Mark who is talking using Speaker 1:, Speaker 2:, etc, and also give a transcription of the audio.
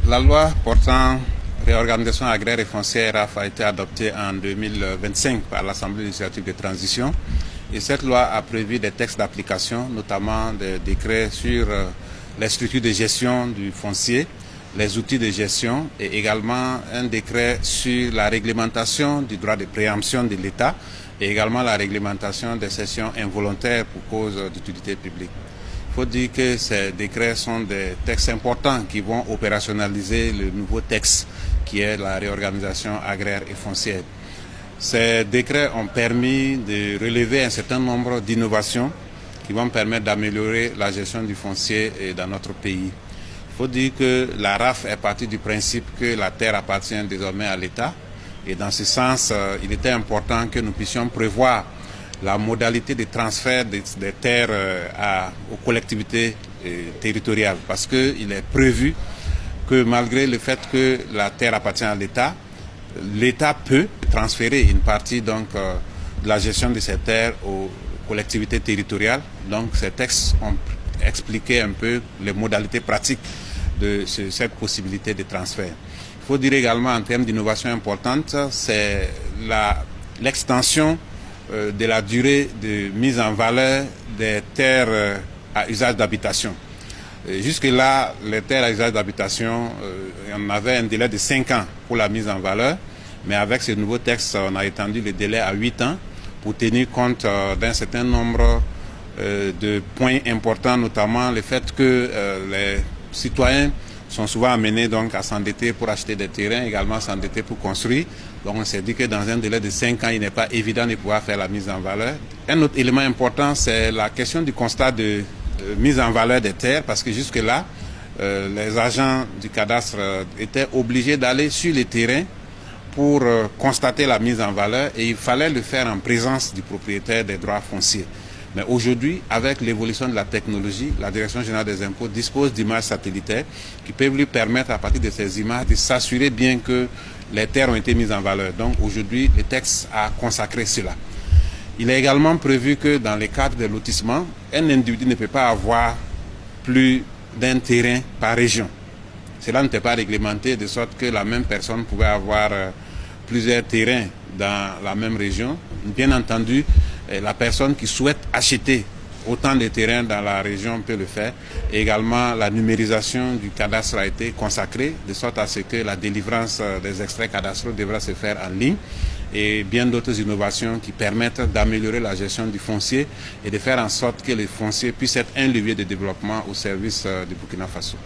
Speaker 1: La loi portant réorganisation agraire et foncière RAF a été adoptée en 2025 par l'Assemblée législative de transition. Et cette loi a prévu des textes d'application, notamment des décrets sur les structures de gestion du foncier, les outils de gestion et également un décret sur la réglementation du droit de préemption de l'État et également la réglementation des cessions involontaires pour cause d'utilité publique. Il faut dire que ces décrets sont des textes importants qui vont opérationnaliser le nouveau texte qui est la réorganisation agraire et foncière. Ces décrets ont permis de relever un certain nombre d'innovations qui vont permettre d'améliorer la gestion du foncier dans notre pays. Il faut dire que la RAF est partie du principe que la terre appartient désormais à l'État et dans ce sens, il était important que nous puissions prévoir la modalité de transfert des terres aux collectivités territoriales parce qu'il est prévu que malgré le fait que la terre appartient à l'État, l'État peut transférer une partie donc, de la gestion de ces terres aux collectivités territoriales. Donc ces textes ont expliqué un peu les modalités pratiques de cette possibilité de transfert. Il faut dire également en termes d'innovation importante, c'est l'extension de la durée de mise en valeur des terres à usage d'habitation. Jusque-là, les terres à usage d'habitation, on avait un délai de 5 ans pour la mise en valeur, mais avec ce nouveau texte, on a étendu le délai à 8 ans pour tenir compte d'un certain nombre de points importants, notamment le fait que les citoyens sont souvent amenés donc, à s'endetter pour acheter des terrains, également s'endetter pour construire. Donc on s'est dit que dans un délai de 5 ans, il n'est pas évident de pouvoir faire la mise en valeur. Un autre élément important, c'est la question du constat de mise en valeur des terres, parce que jusque-là, les agents du cadastre étaient obligés d'aller sur les terrains pour constater la mise en valeur et il fallait le faire en présence du propriétaire des droits fonciers. Mais aujourd'hui, avec l'évolution de la technologie, la Direction générale des impôts dispose d'images satellitaires qui peuvent lui permettre, à partir de ces images, de s'assurer bien que les terres ont été mises en valeur. Donc aujourd'hui, le texte a consacré cela. Il est également prévu que dans les cadres de lotissement, un individu ne peut pas avoir plus d'un terrain par région. Cela n'était pas réglementé de sorte que la même personne pouvait avoir plusieurs terrains dans la même région. Bien entendu, la personne qui souhaite acheter autant de terrains dans la région peut le faire. Et également, la numérisation du cadastre a été consacrée, de sorte à ce que la délivrance des extraits cadastraux devra se faire en ligne. Et bien d'autres innovations qui permettent d'améliorer la gestion du foncier et de faire en sorte que le foncier puisse être un levier de développement au service du Burkina Faso.